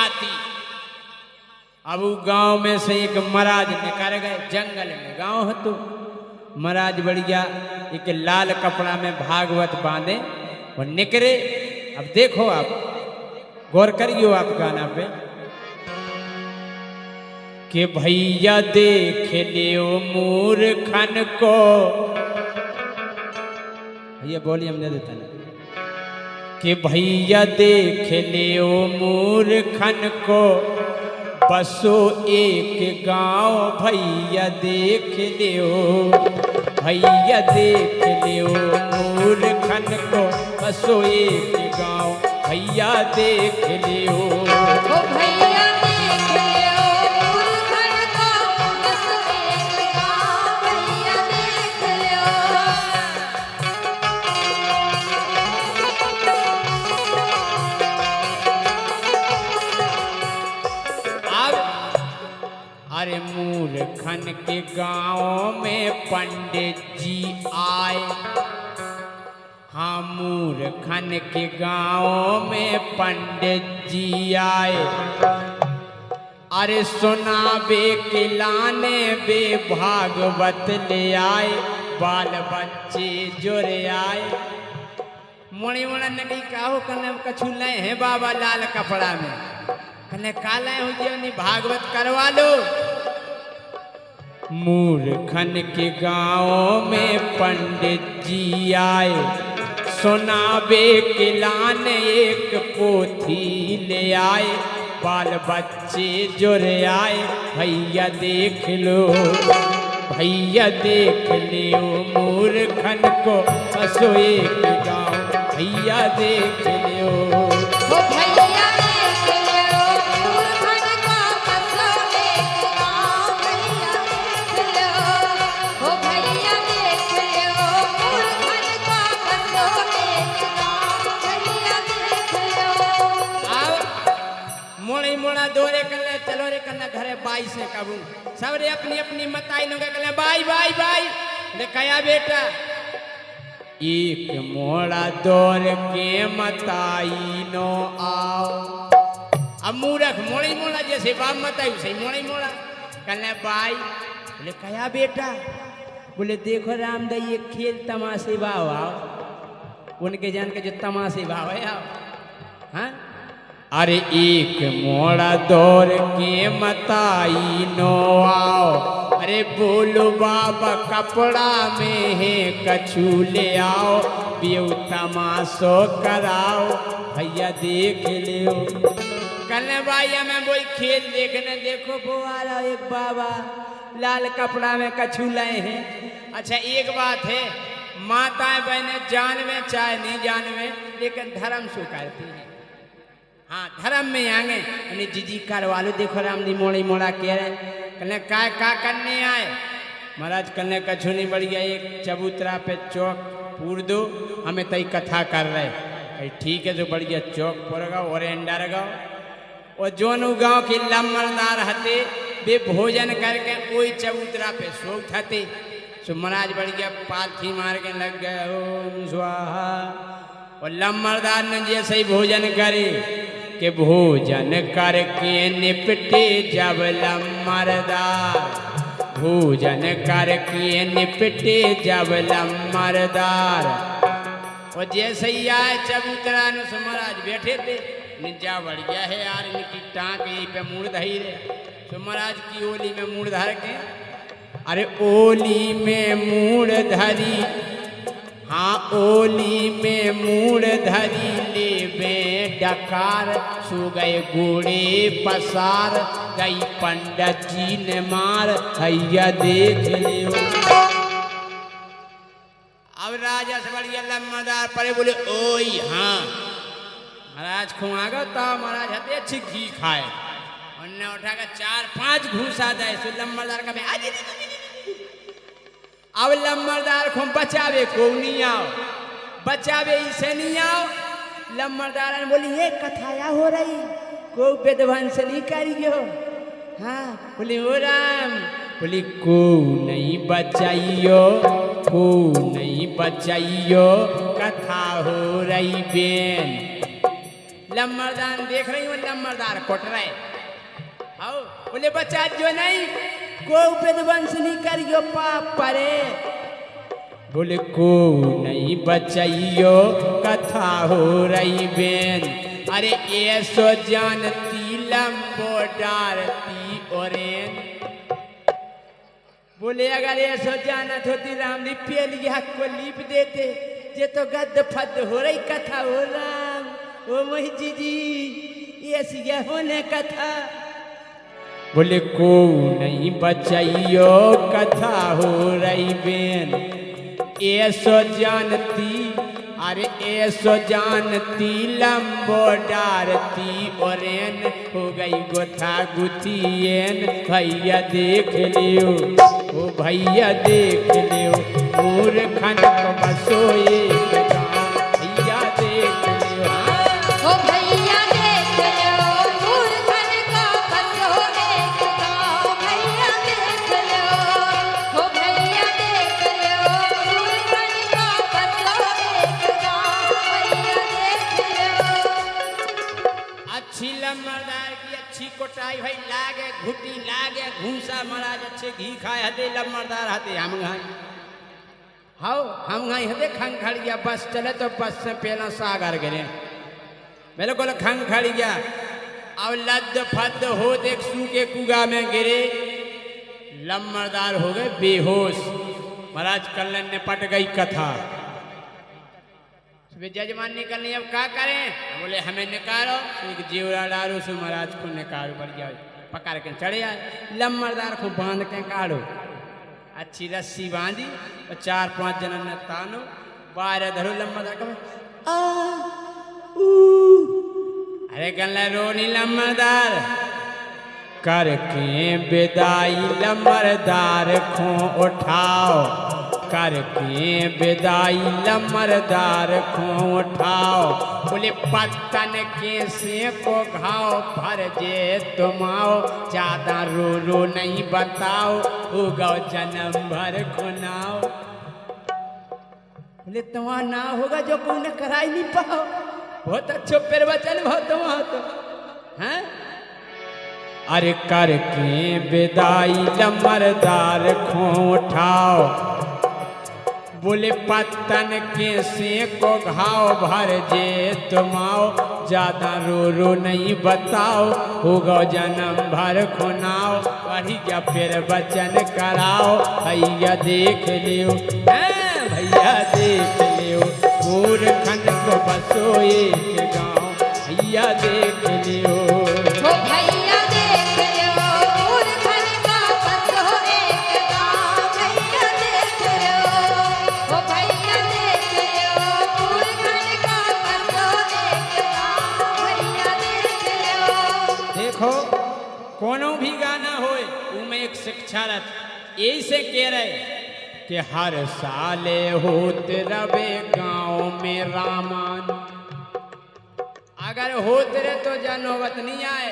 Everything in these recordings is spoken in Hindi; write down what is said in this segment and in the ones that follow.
हाथी। अब वो गांव में से एक महाराज निकल गए, जंगल में गांव है तो महाराज बढ़िया एक लाल कपड़ा में भागवत बांधे और निकले। अब देखो आप गौर करियो आप गाना पे कि भैया देख लियो मूर्खन को, भैया बोलिए हमने देता नहीं कि भैया देख लियो मूर्खन को, बसो एक गांव भैया देख लियो, भैया देख लियो मूर्खन को, बसो एक गांव भैया देख लियो। ओ भैया देख लियो मूर्खन को, बसो एक गांव भैया देख लियो। अरे मूर्खन के गांव में पंडित जी आए, हाँ मूर्खन के गांव में पंडित जी आए। अरे सुनाबे के लाने बे भागवत ले आए, बाल बच्चे जुड़े आए। मोड़ी मोड़ा नगी काहो कने कछु ले हैं बाबा लाल कपड़ा में, कने काला हो नहीं भागवत करवा लो। मूर्खन के गांव में पंडित जी आए, सुनाबे के लाने एक पोथी ले आए, बाल बच्चे जुड़े आए। भैया देख लो भैया देख लियो मूर्खन को, बसो एक गांव भैया देख लियो। ओ भैया देख लियो मूर्खन को, बसो एक गांव भैया देख लियो। ओ भैया देख लियो मूर्खन को, बसो एक गांव भैया देख लियो। आओ मोड़ी मोड़ा दोरे कर ले, चलो रे करना घरे बाई से कबू सब रे अपनी अपनी मताई नो कर ले, बाई बाई बाई ले कया बेटा। एक मोड़ा दौड़ के मताई नो आओ। अब मूर्ख मोड़ी मोड़ा जैसे बाप मताई उसे मोड़ी मोड़ा कहने बाई, बोले कया बेटा, बोले देखो रामदाई एक खेल तमाशे भाव आओ, उनके जान के जो तमाशे भाव है आओ। हाँ अरे एक मोड़ा दौड़ के मताई नो आओ, अरे बोलो बाबा कपड़ा में है कछु ले आओ, बेउ तमाशो कराओ भैया देख लियो। कल भाई हमें वही खेल देखने, देखो वो आ रहा एक बाबा लाल कपड़ा में कछु लाए हैं। अच्छा एक बात है, माताएं बहनें जानवे चाहे नहीं जानवे, लेकिन धर्म स्वीकारती है। हाँ धर्म में आगे उन्हें जीजी करवा लो। देखो राम जी मोड़ी मोड़ा कह रहे कल का करने आए महाराज, कल कछु नहीं बढ़िया एक चबूतरा पे चौक पूर दो, हमें तई कथा कर रहे। ठीक है जो बढ़िया चौक पर गाओ और एंडर गाओ, और जोनू गाँव के लम्बरदार हते वे भोजन करके वही चबूतरा पे सोख हते। सो महाराज बढ़िया पालथी मार के लग गए ओम स्वाहा, और लम्बरदार ने जैसे ही भोजन करे कि भोजन करके निपटे जब लम्बरदार, भोजन करके निपटे जब लम्बरदार। और जैसे ही आए चबूतरा ने महाराज बैठे थे, निजा बढ़िया है यार इनकी टांग यहीं पे मुड़ धई रहे। तो महाराज की ओली में मुड़ धर के, अरे ओली में मुड़ धरी, हाँ ओली में मूड़ धरी ले बे डकार, सो गए घोड़े पसार, गई पंडित जी ने मार भैया देख लियो। अब राजा से बढ़िया लम्बादार पड़े बोले ओई हाँ महाराज खुआगा तो महाराज हते अच्छी घी खाए, उनने उठा कर 4-5 घूसा दे। सो लम्बादार का अब लम्बरदार को बचावे को नहीं आओ, बचावे इसे नहीं आओ। लम्बरदार ने बोली ये कथाया हो रही, को विध्वंस नहीं करियो। हाँ बोली हो राम, बोली को नहीं बचाइयो, को नहीं बचाइयो, कथा हो रही बेन। लम्बरदार देख रही हूँ, लम्बरदार कोट रहे आओ। बोले बच्चा जो नहीं को विध्वंस नहीं करियो पाप परे। बोले को नहीं बचाइयो कथा हो रही बेन। अरे ऐसो जानती लंबो डारती ओरेन। बोले अगर ऐसो जानत होती राम जी पेलिया को लीप देते। जे तो गद फद हो रही कथा हो राम ओ मोहिजी जी ऐसी होने कथा। बोले को नहीं बचाइयो कथा हो रही बेन। ऐसो जानती अरे ऐसो जानती लंबो डारती ओरेन। हो गई गोथा गुथियन भैया देख लियो ओ भैया देख लियो। मूर्खन को बसो एक गाँव भैया देख लियो। ओ भैया देख लो मूर्खन का बसो एक गाँव भैया देख लो। ओ भैया देख लो मूर्खन का बसो एक गाँव भैया देख लो। अच्छी लम्बरदार की अच्छी कोटाई भाई लागे घुटी लागे घूसा महाराज अच्छे घी खाए हते लम्बरदार हते हम घाई हाउ हम घाई हते खंग खड़ गया। बस चले तो बस से पहला सागर गिरे बिल्कुल खंग खड़ गया। अब लद फद हो देख सूखे कुगा में गिरे। लम्बरदार हो गए बेहोश। महाराज कल्याण ने पट गई कथा। जजमान निकलनी अब क्या करें। बोले हमें निकालो एक जीवरा डालो सो महाराज को निकालो बढ़ जाओ पकड़ के चढ़े आए। लम्बरदार को बांध के काढ़ो अच्छी रस्सी बांधी और 4-5 जनन ने तानो बाहर धरो। लम्बरदार को अरे गल्ला रोनी लम्बरदार करके विदाई लम्बरदार को उठाओ। करके विदाई लम्बरदार को उठाओ। बोले पत्तन के से को घाव भर जे तुम आओ। ज्यादा रो रो नहीं बताओ उगो जन्म भर खुनाओ। बोले तुम्हारा ना होगा जो कोई ने कराई नहीं पाओ। बहुत अच्छो पेर बचल बहुत वहां तो हैं। अरे करके विदाई लम्बरदार को उठाओ। बोले पत्तन के से को घाव भर जे तुम आओ। ज्यादा रो रो नहीं बताओ होगा जन्म भर खुनाओ। बढ़ी गया फिर वचन कराओ भैया देख लियो भैया देख लियो। मूर्खन को बसो एक गाँव भैया देख लियो। ओ भैया देख लो मूर्खन का बसो एक गाँव भैया देख लो। ओ भैया देख लो मूर्खन का बसो एक गाँव भैया देख लो। देखो कोनो भी गाना होए उनमें एक शिक्षा रथ यही से कह रहे कि हर साले होते रवे गांव में रामान। अगर होते रहे तो जनोवत नहीं आए।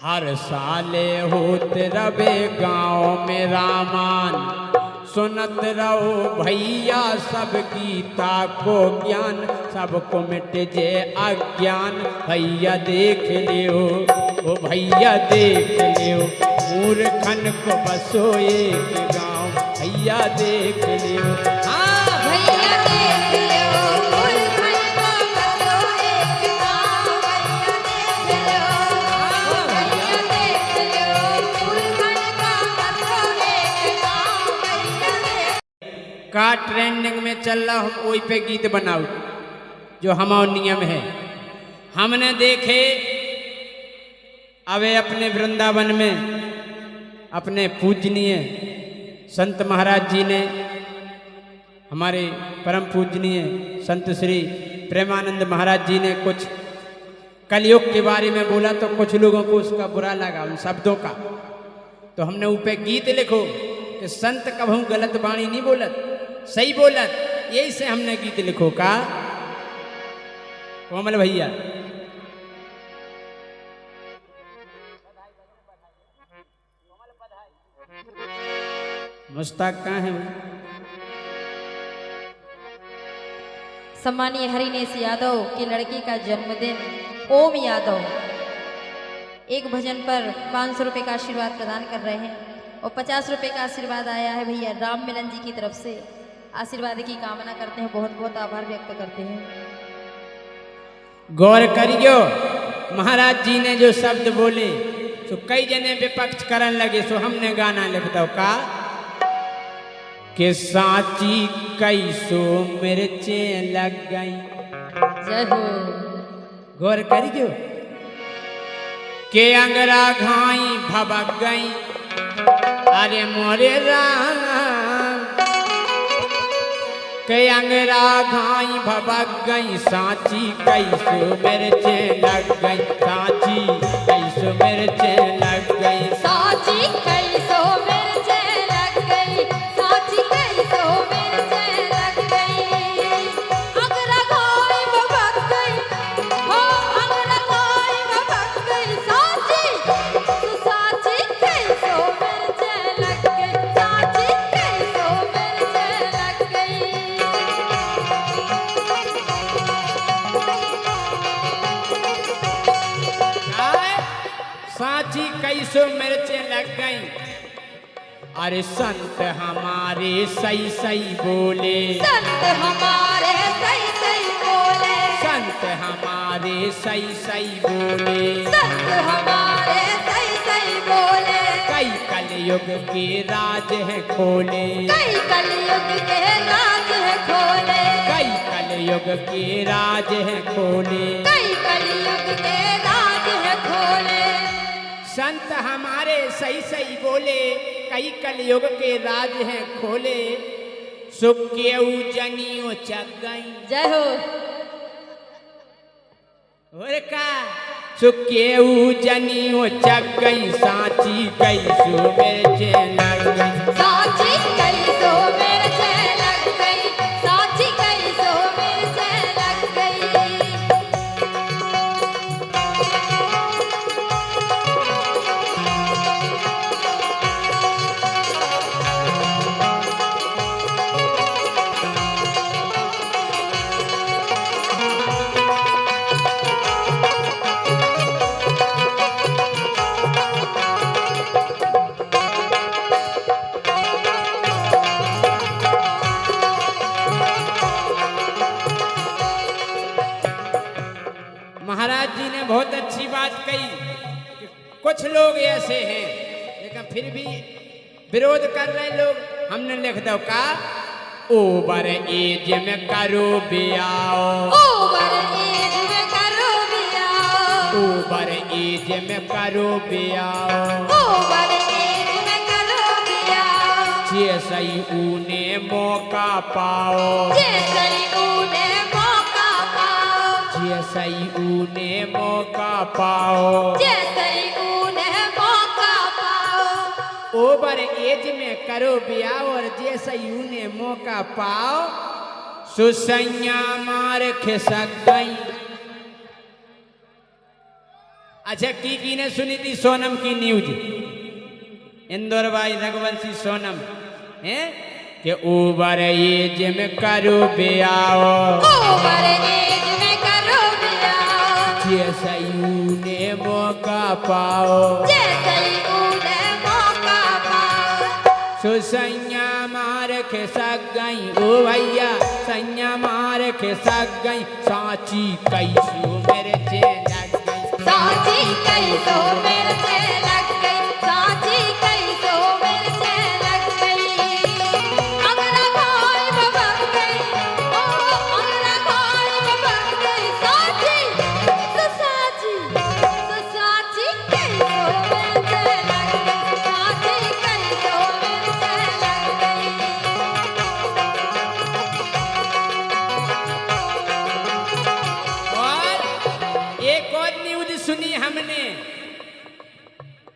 हर साले होते रवे गांव में रामान। सुनत रहो भैया सब गीता को ज्ञान। सबको मिट जे अज्ञान भैया देख लियो ओ भैया देख लियो। मूर्खन को बसो एक गाँव भैया देख लियो। हाँ भैया देख लो मूर्खन का बसो एक गाँव भैया देख लो। ओ भैया देख लो मूर्खन का बसो एक गाँव भैया देख। का ट्रेंडिंग में चल रहा हम वही पे गीत बनाओ जो हमारा नियम है। हमने देखे अवे अपने वृंदावन में अपने पूजनीय संत महाराज जी ने हमारे परम पूजनीय संत श्री प्रेमानंद महाराज जी ने कुछ कलयुग के बारे में बोला तो कुछ लोगों को उसका बुरा लगा उन शब्दों का। तो हमने ऊपर गीत लिखो कि संत कभू गलत वाणी नहीं बोलत सही बोलत। यही से हमने गीत लिखो का कोमल भैया। मुश्ताक कहाँ है? सम्मानीय हरिनेश यादव के लड़के का जन्मदिन ओम यादव एक भजन पर 500 रुपये का आशीर्वाद प्रदान कर रहे हैं और 50 रुपये का आशीर्वाद आया है भैया राम मिलन जी की तरफ से। आशीर्वाद की कामना करते हैं, बहुत बहुत आभार व्यक्त करते हैं। गौर करियो, महाराज जी ने जो शब्द बोले तो कई जने विपक्ष करन लगे, सो हमने गाना लिख दो का कि सांची कैसो मिर्चे लग गई। जय हो। गौर करियो के अंगरा घाई भबक गई, अरे मोरे राम के अंगरा घाई भबक गई, सांची कैसो मिर्चे लग गई, सांची कैसो मिर्चे लग गई, सांची कैसो मिर्चे लग गई, सांची कैसो मिर्चे लग गई। अंगरा घाई भबक गई, हो अंगरा घाई भबक गई, सांची कैसो मिर्चे लग गई, सांची कैसो मिर्चे लग गई। सांची कैसो मिर्चे लग गई। अरे संत हमारे सही सही बोले, संत हमारे सही सही बोले, संत हमारे सही सही बोले, संत हमारे सही सही बोले। कई कलयुग के राज है खोले, कई कलयुग के राज है खोले, कई कलयुग के राज है खोले, कई कलयुग के राज है खोले। संत हमारे सही सही बोले, कई कलयुग के राज हैं खोले, सुक्यऊ जनियो चक गई। जय हो। और का सुक्यऊ जनियो चक गई, सांची कैसो मिर्चे लग गई, सांची कैसो मिर्चे लग गई, सांची कैसो मिर्चे लग गई। महाराज जी ने बहुत अच्छी बात कही कि कुछ लोग ऐसे हैं लेकिन फिर भी विरोध कर रहे लोग। हमने लिख दो का ओवर एज में करो बियाओ, ओवर एज में करो बियाओ, ओवर एज में करो बियाओ, ओवर एज में करो बियाओ। जैसे ऊने मौका पाओ, जैसे ऊने मौका पाओ, जैसे ऊने मौका पाओ, जैसे ऊने मौका पाओ। ओवर एज में करो ब्याह और जैसे ऊने मौका पाओ, सुसैया मार खिसक गई। अच्छा की ने सुनी थी सोनम की न्यूज, इंदौर भाई रघुवंशी सोनम है कि ओवर एज में करो ब्याह, ओवर एज में करो बियाह, जैसे ऊने मौका पाओ, जैसे ऊने मौका पाओ। सुसैया मार खिसक गई, ओ भैया सैया मार खिसक गई, सांची कैसो मिर्चे लग गई, सांची कैसो मिर्चे लग गई, सांची कैसो मिर्चे लग गई। अंगरा घाई भबक गई, ओ अंगरा घाई भबक गई, सांची कैसो मिर्चे लग गई, सांची कैसो मिर्चे लग गई। और एक और न्यूज सुनी हमने,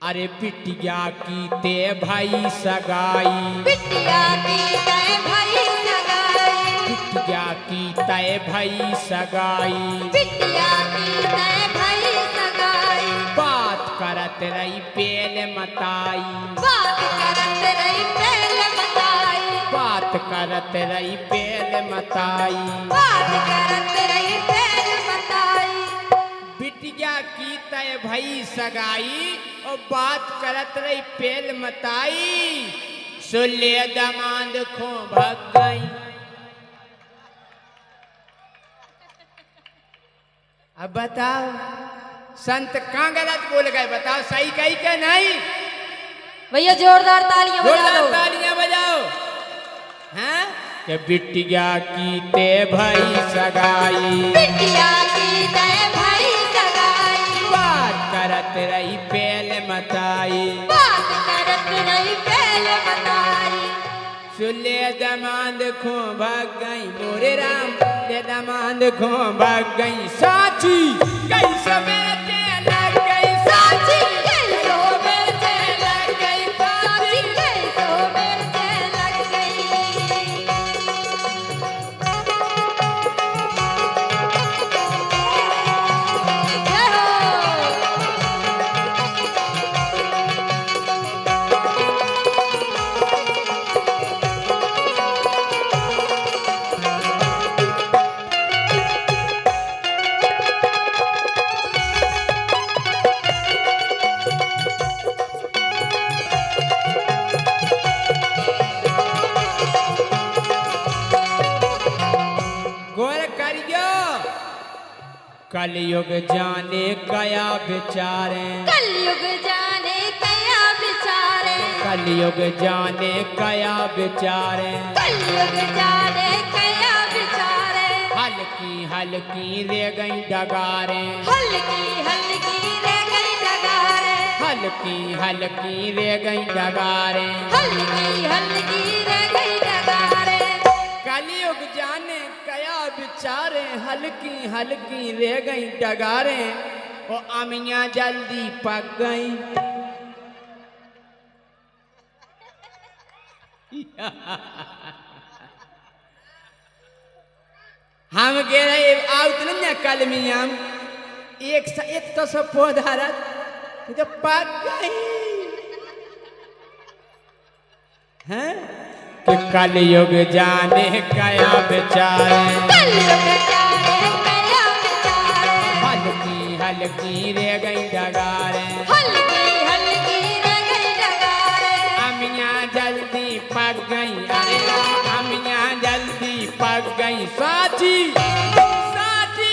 अरे बिटिया की ते भाई सगाई, बिटिया की तय भई सगाई, बिटिया की तय भाई सगाई, बिटिया की तय भई सगाई। बात करत रही पेल मताई, बात करत रही पहल बताई, बात करत रही पेल मताई। बात करत रही पेल मताई। बिटिया की तय भई सगाई और बात करत रही पेल मताई। सुले दमाद खो भग गई। अब बताओ संत कहाँ गलत बोल गए, बताओ सही कही क्या नहीं? भैया जोरदार तालियां बजा जोरदार दो। तालियां बजाओ। हैं कि बिटिया की ते भई सगाई। बिटिया की तय भई सगाई। बात करत रही पेल मताई। बात करत रही पेल मताई। सुले दमाद खो भाग गई मोरे राम, ले दमाद खो भाग गई। साची कैसे बेटे लग गई। साची कैसो बेटे लग गई। साची कैसो बेटे लग गई। जय हो। गोर करियो कलयुग जाने कया बेचारे। कलयुग जाने कया बिचारे। कलयुग जाने कया बेचारे। कलयुग जाने कया बिचारे। हल्की हल्की रे गई डगारे। हल्की हल्की रे गई डगारे। हल्की हल्की रे गई डगारे। हल्की हल्की रे गई डगारे। कलयुग जाने कया बेचारे। हल्की हल्की रे गई डगारे। ओ अमियाँ जल्दी पक गई। हम गे रहे आउत न कलमी हम एक तो सब पौधा रत जो पक गई हैं कि कलयुग जाने कया बेचारे। कलयुग जाने कया बिचारे। हल्की हल्की रे गई डगारे। हल्की हल्की रे गई डगारे। अमियाँ जल्दी पक गई। अरे अमियाँ जल्दी पक गई। साची साची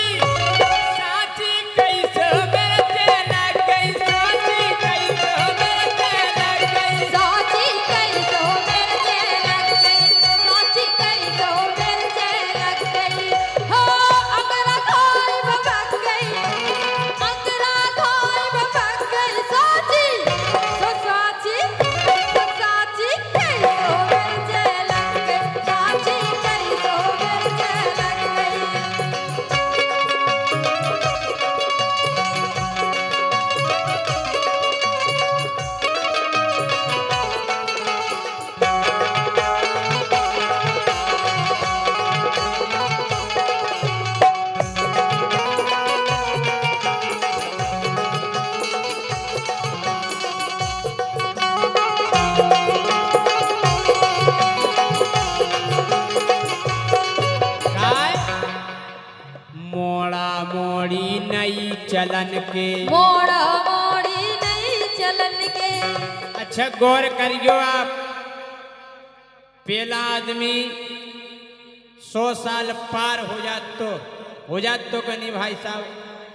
साची कैसे बेटे लग गई। साची कैसे बेटे लग गई। साची कैसो बेटे लग गई। साची कैसो बेटे लग गई। हो अंगरा खाई भग गई। अंगरा खाई भग गई। साची तो साची तो साची कैसो बेटे लग गई। साची कैसो बेटे लग गई। काय मोड़ा मोड़ी नई चलन के। मोड़ा मोड़ी नहीं चलन के। अच्छा गौर करियो आप पहला आदमी 100 साल पार हो जात तो कहीं भाई साहब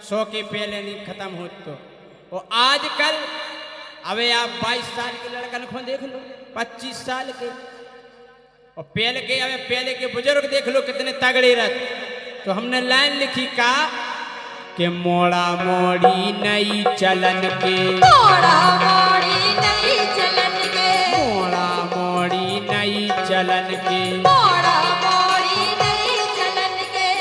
100 के पहले नहीं खत्म हो तो आजकल अबे आप 22 साल के लड़कन को देख लो 25 साल के और पहले के बुजुर्ग देख लो कितने तगड़े रहते। तो हमने लाइन लिखी का कि मोड़ा मोड़ी नई चलन के। मोड़ा मोड़ी नहीं चलन के। मोड़ा मोड़ी नई चलन के। मोड़ा मोड़ी नहीं चलन के।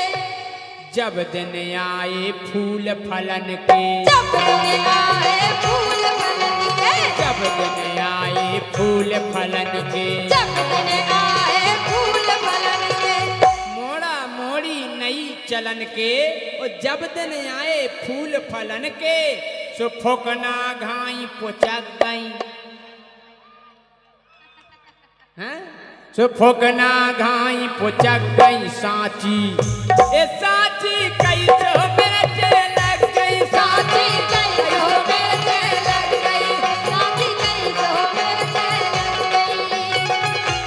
जब दिन आए फूल फलन के। जब दिन आए फूल फलन के। जब दिन आए फूल फलन के। जब दिन आए फूल फलन के। मोड़ा मोड़ी नई चलन के और जब दिन आए फूल फलन के सो फोकना घाई पोचक गई। हैं सुफुकना घाई पुचक गई सांची, ए सांची कैसे बेचे लग गई साथी सांची कैसो बेचे लग गई, साथी कैसो बेचे लग गई।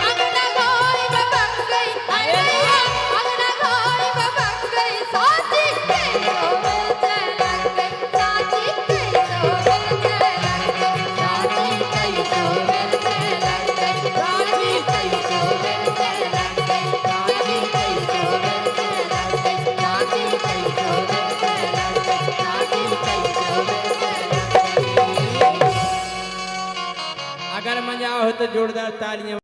अंगना घोड़ी बबक गई, हाय भैया अंगना घोड़ी बबक गई, साथी कैसो बेचे लग गई, साथी कैसो बेचे लग गई, साथी कैसो बेचे लग गई, साथी कैसो बेचे लग गई, साथी कैसो बेचे लग गई, साथी कैसो बेचे लग गई, साथी कैसो बेचे लग गई। अगर मजा हो तो जोरदार तालियां